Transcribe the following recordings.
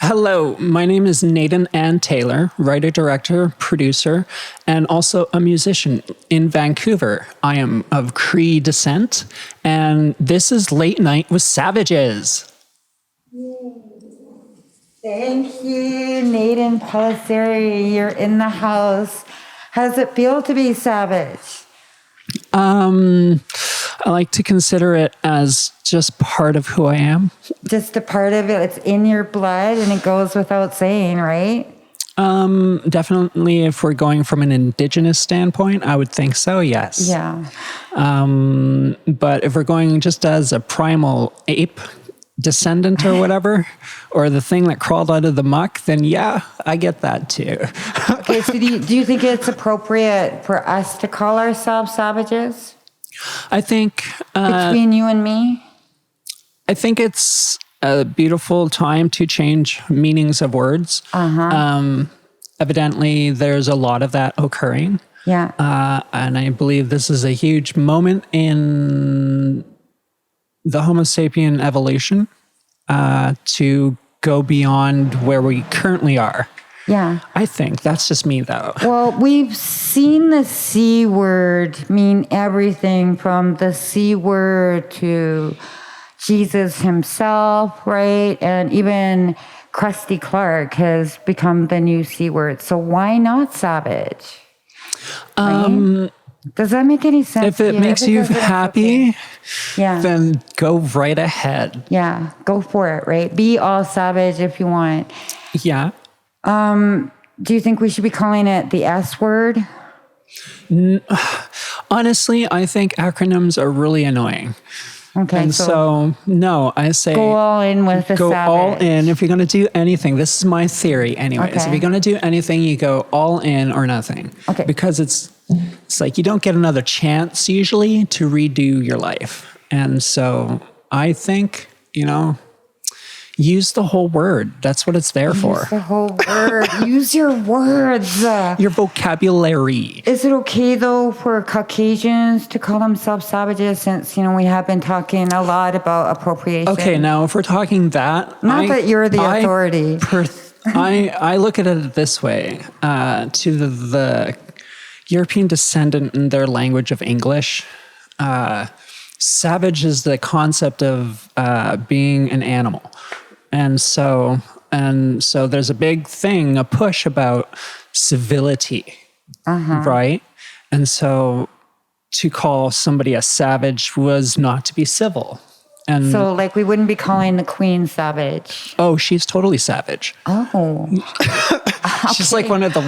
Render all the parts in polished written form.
Hello, my name is Nayden and Taylor, writer, director, producer, and also a musician in Vancouver. I am of Cree descent, and this is Late Night with Savages. Thank you, Nayden Pelisseri. You're in the house. How does it feel to be Savage? I like to consider it as just part of who I am. Just a part of it. It's in your blood and it goes without saying, right? Definitely, if we're going from an indigenous standpoint, I would think so, yes. Yeah. But if we're going just as a primal ape descendant or whatever, or the thing that crawled out of the muck, then yeah, I get that too. Okay, so do you think it's appropriate for us to call ourselves savages? I think Between you and me? I think it's a beautiful time to change meanings of words. Evidently, there's a lot of that occurring. Yeah. And I believe this is a huge moment in the Homo sapien evolution to go beyond where we currently are. Yeah. I think. That's just me, though. Well, we've seen the C word mean everything from the C word to Jesus himself, right? And even Krusty Clark has become the new C word. So why not savage? Right? Does that make any sense? If it makes you happy, okay. Yeah. Then go right ahead. Yeah, go for it, right? Be all savage if you want. Yeah. Do you think we should be calling it the S word? Honestly, I think acronyms are really annoying. Okay, And so no, I say go all in with the go savage. all in. If you're going to do anything, this is my theory anyways. Okay. If you're going to do anything, you go all in or nothing. Okay. Because it's like you don't get another chance usually to redo your life. And so I think, use the whole word. That's what it's there for. Use the whole word. Use your words. Your vocabulary. Is it okay, though, for Caucasians to call themselves savages since, we have been talking a lot about appropriation? Okay, now if we're talking that... Not that you're the authority. I look at it this way. To the European descendant in their language of English, savage is the concept of being an animal. And so there's a big thing, a push about civility, right? And so to call somebody a savage was not to be civil. And so, we wouldn't be calling the queen savage. Oh, she's totally savage. Oh. She's like one of the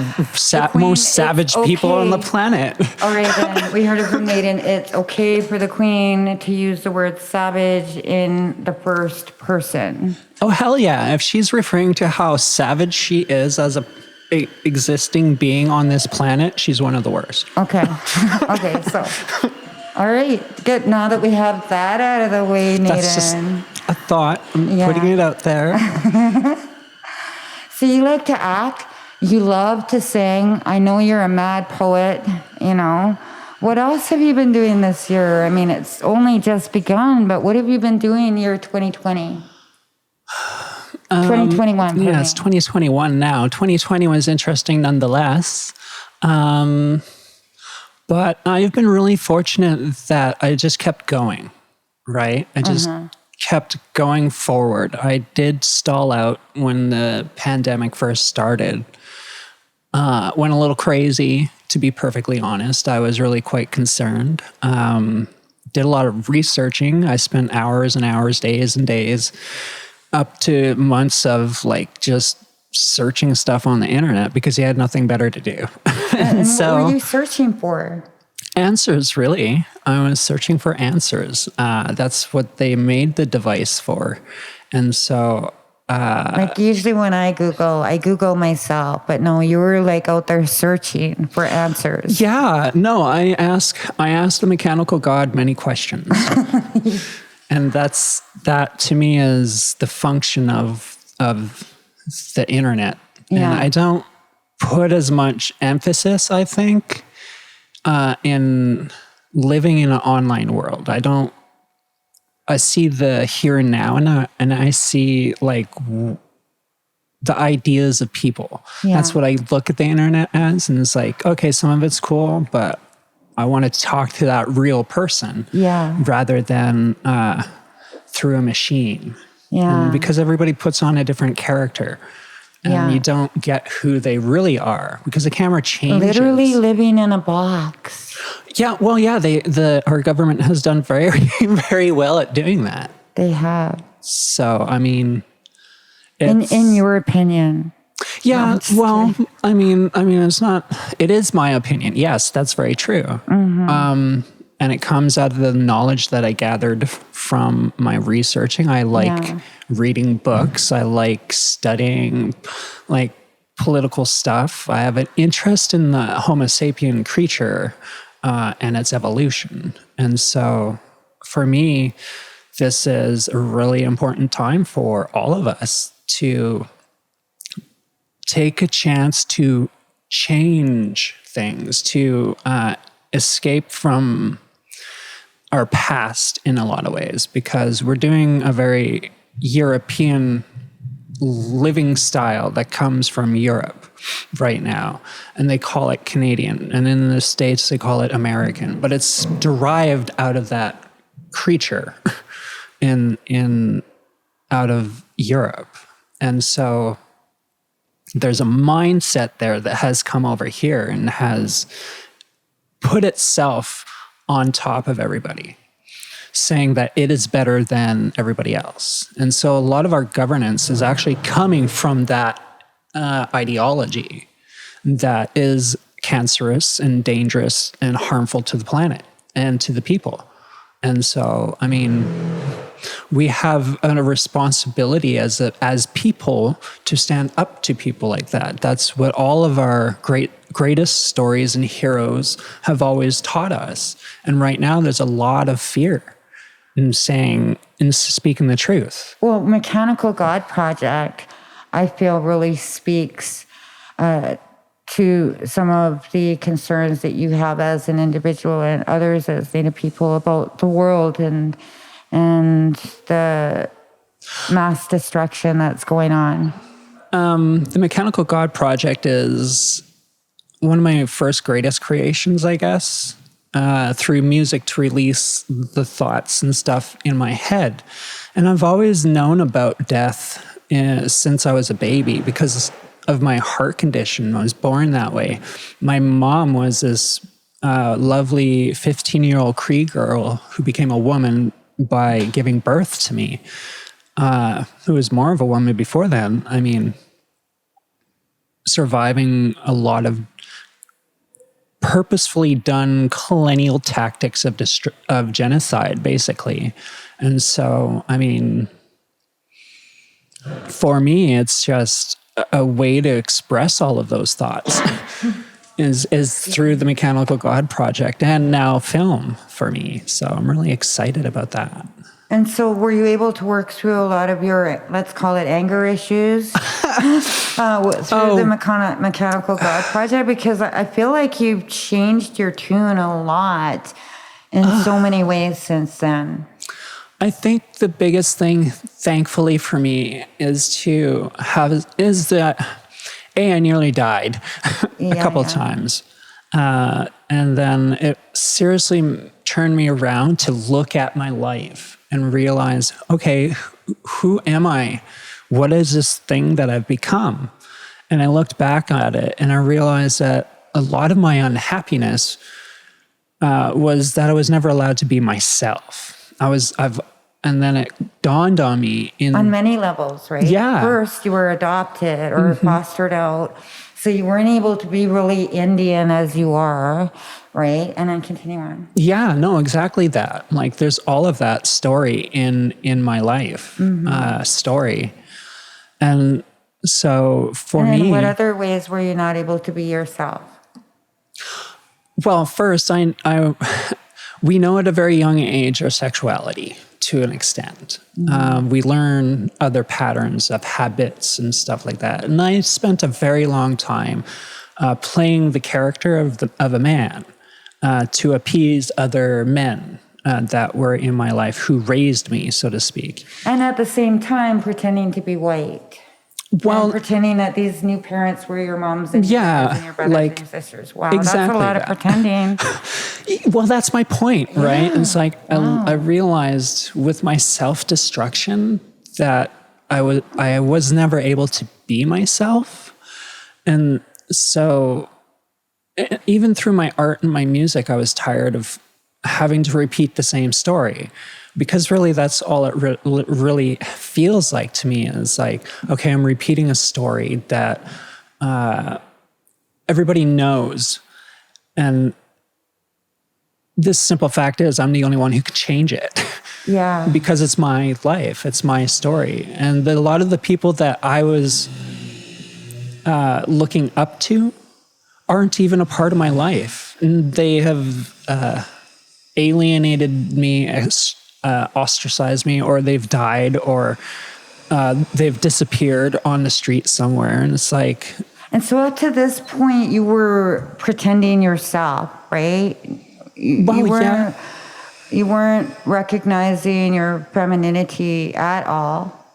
most savage people on the planet. All right, then. We heard it from Nayden. It's okay for the queen to use the word savage in the first person. Oh, hell yeah. If she's referring to how savage she is as a existing being on this planet, she's one of the worst. Okay. Okay, so... All right, good. Now that we have that out of the way, Nayden. That's just a thought. I'm putting it out there. So you like to act. You love to sing. I know you're a mad poet, What else have you been doing this year? I mean, it's only just begun, but what have you been doing year 2020? 2021. Yeah, it's 2021 now. 2020 was interesting nonetheless. But I've been really fortunate that I just kept going, right? I just kept going forward. I did stall out when the pandemic first started. Went a little crazy, to be perfectly honest. I was really quite concerned. Did a lot of researching. I spent hours and hours, days and days, up to months of just searching stuff on the internet because you had nothing better to do. And so, what were you searching for? Answers, really. I was searching for answers. That's what they made the device for. And so... usually when I Google myself, but no, you were out there searching for answers. Yeah, no, I ask the mechanical god many questions. And that to me is the function of the internet. Yeah. And I don't put as much emphasis, I think, in living in an online world. I see the here and now, and I see the ideas of people. Yeah. That's what I look at the internet as. And it's like, okay, some of it's cool, but I want to talk to that real person rather than through a machine. Yeah. And because everybody puts on a different character. And you don't get who they really are because the camera changes. Literally living in a box. Yeah, well, yeah, our government has done very, very well at doing that. They have. So, I mean, in your opinion. Yeah, well, I mean, it's not. It is my opinion. Yes, that's very true. Mm-hmm. And it comes out of the knowledge that I gathered from my researching. I like reading books. I like studying like political stuff. I have an interest in the Homo sapien creature and its evolution. And so for me, this is a really important time for all of us to take a chance to change things, to escape from our past in a lot of ways, because we're doing a very European living style that comes from Europe right now, and they call it Canadian, and in the States they call it American, but it's derived out of that creature in out of Europe. And so there's a mindset there that has come over here and has put itself on top of everybody, saying that it is better than everybody else. And so a lot of our governance is actually coming from that ideology that is cancerous and dangerous and harmful to the planet and to the people. And so, I mean, we have a responsibility as people to stand up to people like that. That's what all of our greatest stories and heroes have always taught us. And right now, there's a lot of fear in speaking the truth. Well, Mechanical God Project, I feel, really speaks to some of the concerns that you have as an individual and others as Native people about the world and the mass destruction that's going on. The Mechanical God Project is one of my first greatest creations, I guess, through music to release the thoughts and stuff in my head. And I've always known about death since I was a baby because of my heart condition. I was born that way. My mom was this lovely 15-year-old Cree girl who became a woman by giving birth to me, who was more of a woman before then. I mean, surviving a lot of purposefully done colonial tactics of genocide, basically. And so, I mean, for me, it's just a way to express all of those thoughts is through the Mechanical God Project and now film for me. So I'm really excited about that. And so were you able to work through a lot of your, let's call it anger issues, through the Mechanical God Project? Because I feel like you've changed your tune a lot in so many ways since then. I think the biggest thing, thankfully for me, is that I nearly died a couple of times. And then it seriously turned me around to look at my life and realize, okay, who am I? What is this thing that I've become? And I looked back at it and I realized that a lot of my unhappiness was that I was never allowed to be myself. And then it dawned on me on many levels, right? Yeah. First, you were adopted or fostered out, so you weren't able to be really Indian as you are, right? And then continue on. Yeah, no, exactly that. Like, there's all of that story in my life, story, and so for me, what other ways were you not able to be yourself? Well, first, we know at a very young age our sexuality to an extent. We learn other patterns of habits and stuff like that. And I spent a very long time playing the character of a man to appease other men that were in my life who raised me, so to speak. And at the same time, pretending to be white. Well, and pretending that these new parents were your moms and your dads and your brothers and your sisters. Wow, that's a lot of pretending. Well, that's my point, right? It's like I realized with my self-destruction that I was never able to be myself. And so even through my art and my music, I was tired of having to repeat the same story. Because really, that's all it really feels like to me. Is like, okay, I'm repeating a story that everybody knows. And this simple fact is I'm the only one who can change it. Yeah. Because it's my life. It's my story. And a lot of the people that I was looking up to aren't even a part of my life. And they have alienated me, ostracized me, or they've died, or they've disappeared on the street somewhere. And it's like... And so up to this point, you were pretending yourself, right? You weren't recognizing your femininity at all.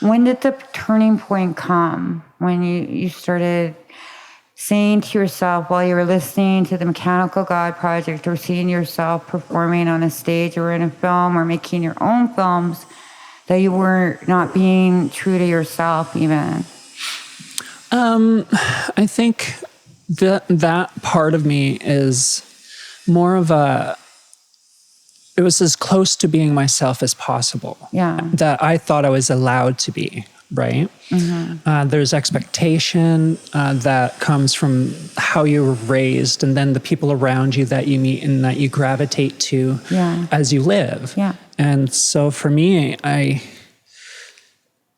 When did the turning point come? When you started saying to yourself while you were listening to the Mechanical God Project, or seeing yourself performing on a stage or in a film or making your own films, that you were not being true to yourself even? I think that part of me is more of it was as close to being myself as possible. Yeah. That I thought I was allowed to be, right? Mm-hmm. There's expectation that comes from how you were raised, and then the people around you that you meet and that you gravitate to as you live. Yeah. And so for me,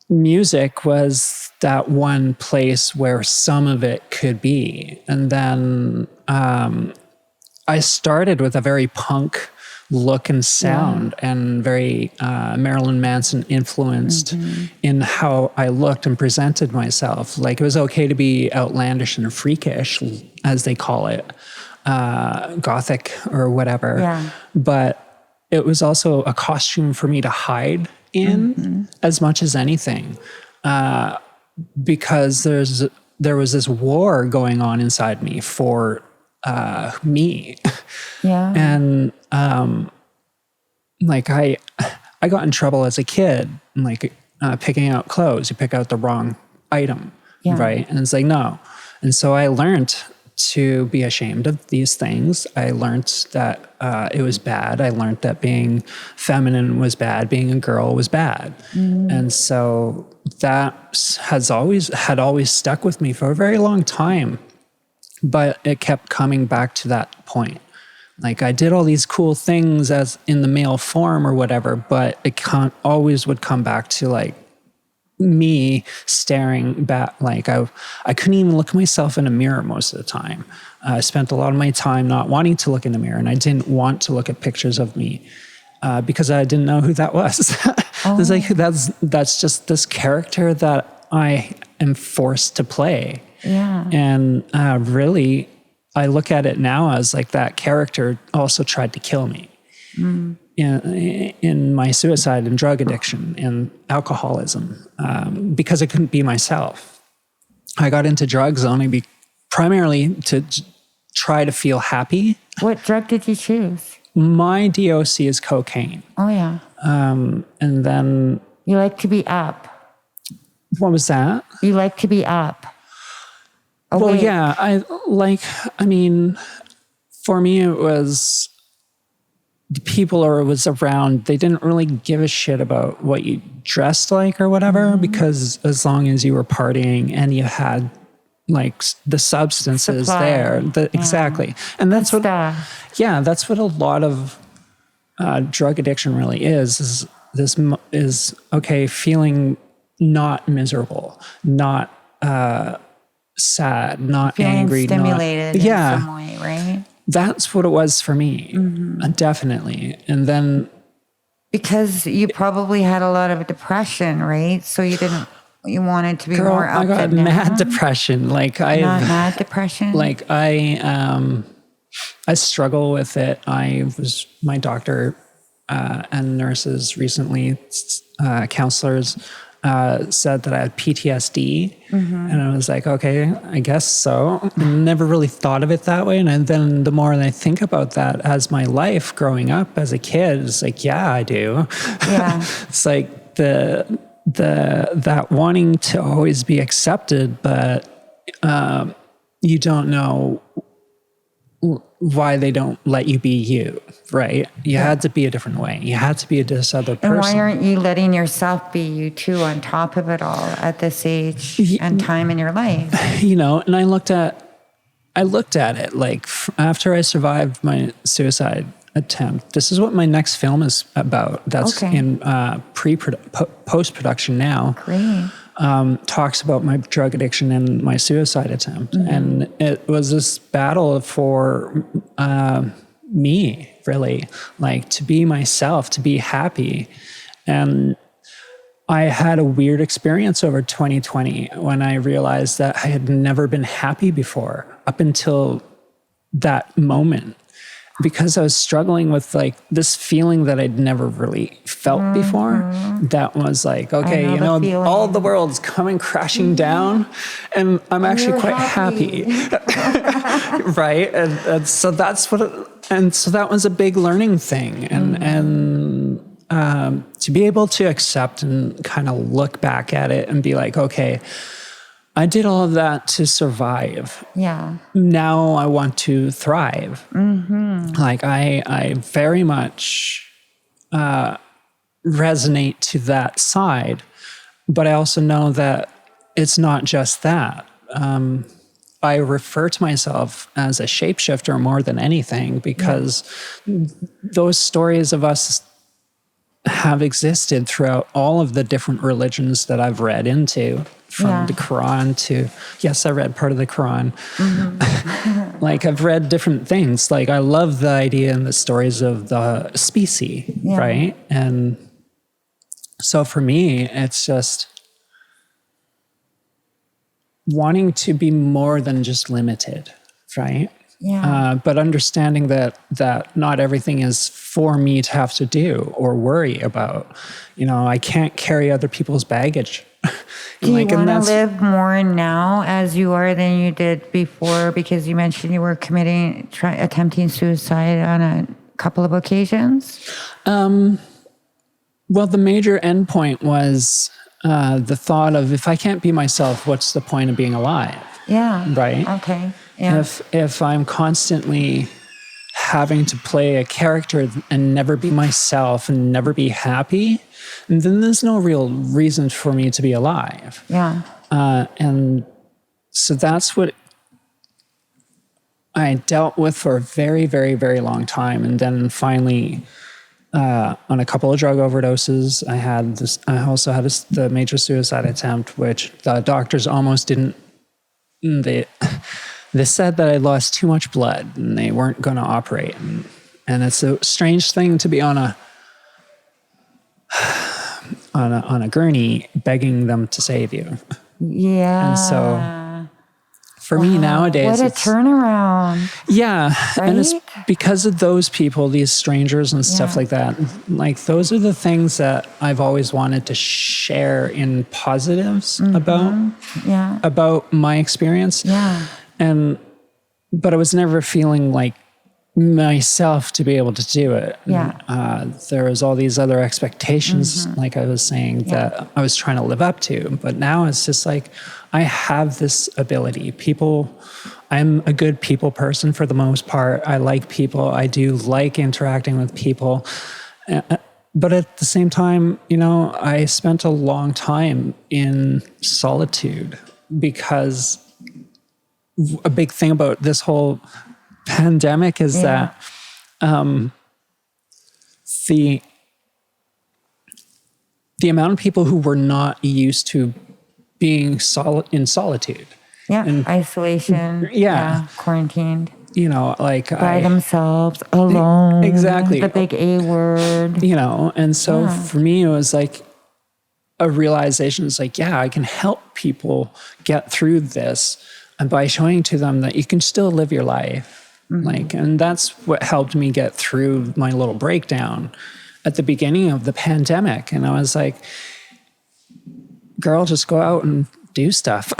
music was that one place where some of it could be. And then I started with a very punk look and sound, and very Marilyn Manson influenced in how I looked and presented myself. Like, it was okay to be outlandish and freakish, as they call it, gothic or whatever. Yeah. But it was also a costume for me to hide in as much as anything. Because there was this war going on inside me for me. Yeah. And like I got in trouble as a kid, like picking out clothes. You pick out the wrong item, right? And it's like, no. And so I learned to be ashamed of these things. I learned that it was bad. I learned that being feminine was bad. Being a girl was bad. And so that had always stuck with me for a very long time. But it kept coming back to that point. Like, I did all these cool things as in the male form or whatever, but it always would come back to like me staring back. Like I couldn't even look at myself in a mirror most of the time. I spent a lot of my time not wanting to look in the mirror, and I didn't want to look at pictures of me because I didn't know who that was. It's like, that's just this character that I am forced to play. Yeah. And really, I look at it now as like that character also tried to kill me in my suicide and drug addiction and alcoholism because I couldn't be myself. I got into drugs only primarily to try to feel happy. What drug did you choose? My DOC is cocaine. Oh, yeah. And then... You like to be up. What was that? You like to be up. Well, yeah, I mean, for me, it was the people or was around, they didn't really give a shit about what you dressed like or whatever, because as long as you were partying and you had like the substances there, exactly. And that's what a lot of drug addiction really is okay, feeling not miserable, not, sad, not feeling angry, stimulated in some way, right? That's what it was for me, definitely. And then because you probably had a lot of depression, right? So you wanted to be more up. I got mad depression. Like not mad depression. Like I struggle with it. My doctor and nurses recently, counselors said that I had PTSD. And I was like, okay, I guess so. I never really thought of it that way. And then the more that I think about that as my life growing up as a kid, it's like, yeah, I do. Yeah. It's like that wanting to always be accepted, but you don't know why they don't let you be you, right? You had to be a different way. You had to be this other person. And why aren't you letting yourself be you too on top of it all at this age and time in your life? And I looked at it like after I survived my suicide attempt, this is what my next film is about. That's in post-production now. Great. Talks about my drug addiction and my suicide attempt. And it was this battle for me, really, like to be myself, to be happy. And I had a weird experience over 2020 when I realized that I had never been happy before up until that moment, because I was struggling with like this feeling that I'd never really felt before. That was like, okay, all the world's coming crashing down and I'm actually quite happy. Right. And so that's so that was a big learning thing. And to be able to accept and kind of look back at it and be like, okay, I did all of that to survive. Yeah. Now I want to thrive. Like I very much resonate to that side, but I also know that it's not just that. I refer to myself as a shapeshifter more than anything, because those stories of us have existed throughout all of the different religions that I've read into. From the Quran to, yes, I read part of the Quran. Like I've read different things. Like I love the idea and the stories of the species, right? And so for me, it's just wanting to be more than just limited, right? Yeah. But understanding that not everything is for me to have to do or worry about. I can't carry other people's baggage. Do you want to live more now as you are than you did before? Because you mentioned you were attempting suicide on a couple of occasions. Well, the major endpoint was the thought of, if I can't be myself, what's the point of being alive? Yeah. Right? Okay. Yeah. If I'm constantly having to play a character and never be myself and never be happy, then there's no real reason for me to be alive. Yeah. And so that's what I dealt with for a very, very, very long time. And then finally, on a couple of drug overdoses, I also had the major suicide attempt, which the doctors almost didn't, they said that I lost too much blood and they weren't going to operate. And it's a strange thing to be on a gurney begging them to save you. Yeah. And so for me nowadays, what a turnaround. Yeah. Right? And it's because of those people, these strangers and stuff like that. Like those are the things that I've always wanted to share in positives about my experience. Yeah. But I was never feeling like myself to be able to do it. Yeah. There was all these other expectations, like I was saying, that I was trying to live up to. But now it's just like, I have this ability. I'm a good people person for the most part. I like people. I do like interacting with people. But at the same time, I spent a long time in solitude, because a big thing about this whole pandemic is that the amount of people who were not used to being in solitude. Yeah, and isolation. Yeah, quarantined. By themselves, alone. Exactly. The big A word. And so for me, it was like a realization. It's like, I can help people get through this, and by showing to them that you can still live your life. And that's what helped me get through my little breakdown at the beginning of the pandemic. And I was like, girl, just go out and do stuff.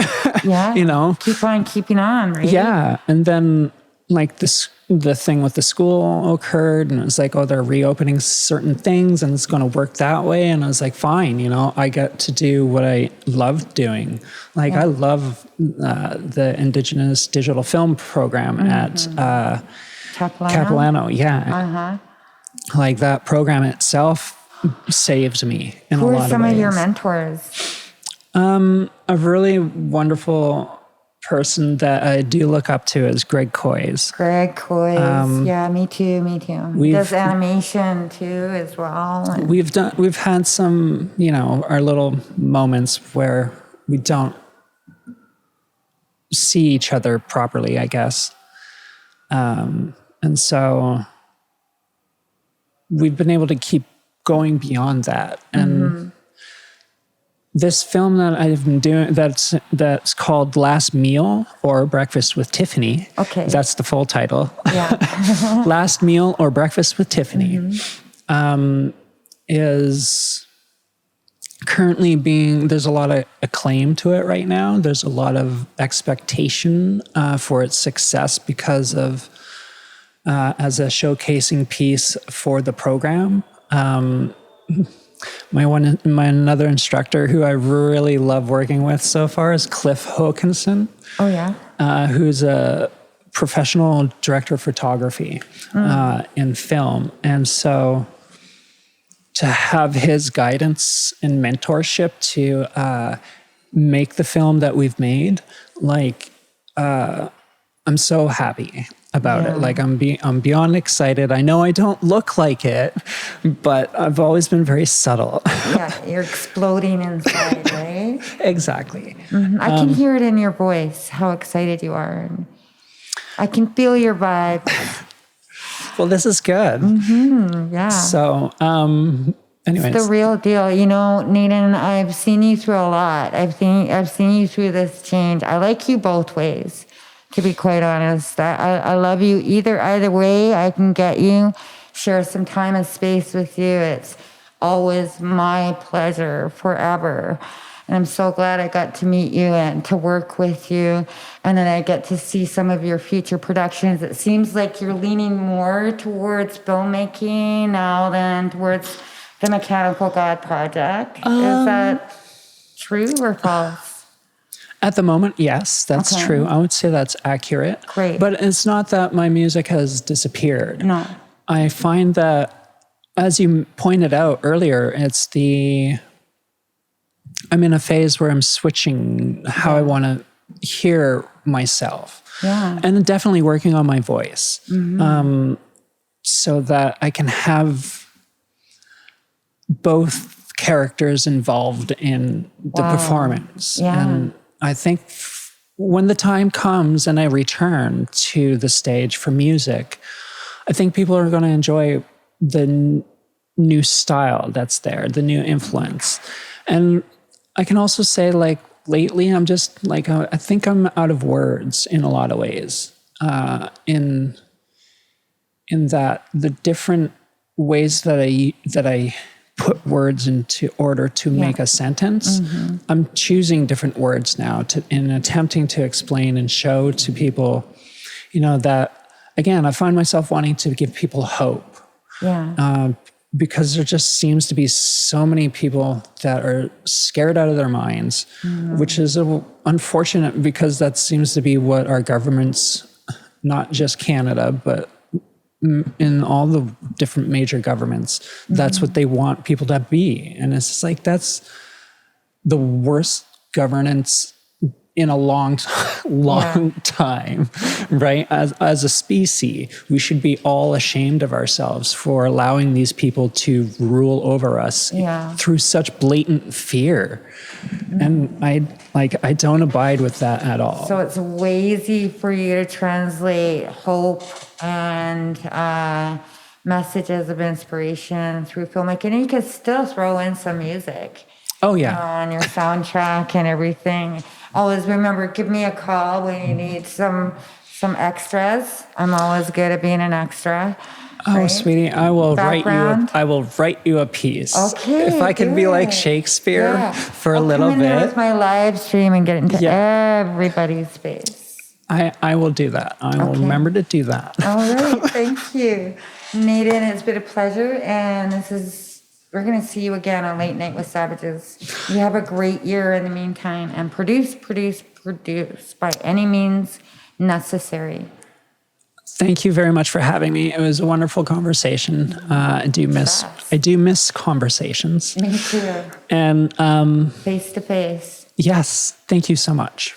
Yeah. You know? Keep on keeping on, right? Yeah. And then like the thing with the school occurred, and it was like, oh, they're reopening certain things and it's going to work that way. And I was like, fine, you know, I get to do what I love doing. Like I love the Indigenous digital film program at Capilano. Yeah. Like that program itself saved me in a lot of ways. Who are some of your mentors? A really wonderful person that I do look up to is Greg Coys. Greg Coys. Yeah, me too. He does animation too as well. And We've had some, you know, our little moments where we don't see each other properly, I guess. And so we've been able to keep going beyond that. And this film that I've been doing, that's called Last Meal or Breakfast with Tiffany. Okay. That's the full title. Yeah. Last Meal or Breakfast with Tiffany is currently there's a lot of acclaim to it right now. There's a lot of expectation for its success because of, as a showcasing piece for the program. My another instructor who I really love working with so far is Cliff Hokinson. Oh, yeah. Who's a professional director of photography in film. And so to have his guidance and mentorship to make the film that we've made, like, I'm so happy about it. Like I'm beyond excited. I know I don't look like it, but I've always been very subtle. Yeah, you're exploding inside, right? Exactly. I can hear it in your voice, how excited you are. And I can feel your vibe. Well, this is good. Yeah. So, anyways. It's the real deal. You know, Nayden, I've seen you through a lot. I've seen you through this change. I like you both ways. To be quite honest, I love you either way. I can get you, share some time and space with you. It's always my pleasure forever. And I'm so glad I got to meet you and to work with you. And then I get to see some of your future productions. It seems like you're leaning more towards filmmaking now than towards the Mechanical God Project. Is that true or false? At the moment, yes, that's true. I would say that's accurate. Great. But it's not that my music has disappeared. No. I find that, as you pointed out earlier, I'm in a phase where I'm switching how I want to hear myself. Yeah. And definitely working on my voice so that I can have both characters involved in the performance. Yeah. And I think when the time comes and I return to the stage for music, I think people are going to enjoy the new style that's there, the new influence. And I can also say, like, lately I'm just like, I think I'm out of words in a lot of ways, in that the different ways that I put words into order to make a sentence. I'm choosing different words now in attempting to explain and show to people, you know, that, again, I find myself wanting to give people hope. Yeah. Because there just seems to be so many people that are scared out of their minds, which is unfortunate because that seems to be what our governments, not just Canada, but in all the different major governments, that's what they want people to be. And it's just like, that's the worst governance in a long time, right? As a species, we should be all ashamed of ourselves for allowing these people to rule over us through such blatant fear. And I don't abide with that at all. So it's way easy for you to translate hope and messages of inspiration through filmmaking. And you can still throw in some music. Oh, yeah. On your soundtrack and everything. Always remember, give me a call when you need some extras. I'm always good at being an extra. Oh, right? sweetie, I will Background. write you a piece. Okay, If I can be like good. Shakespeare for a I'll little come in there bit, with my live stream and get into everybody's face. I will do that. I will remember to do that. All right, thank you, Nayden. It's been a pleasure, and we're gonna see you again on Late Night with Savages. You have a great year in the meantime, and produce by any means necessary. Thank you very much for having me. It was a wonderful conversation. I do miss conversations. Me too. And Face to face. yes, thank you so much.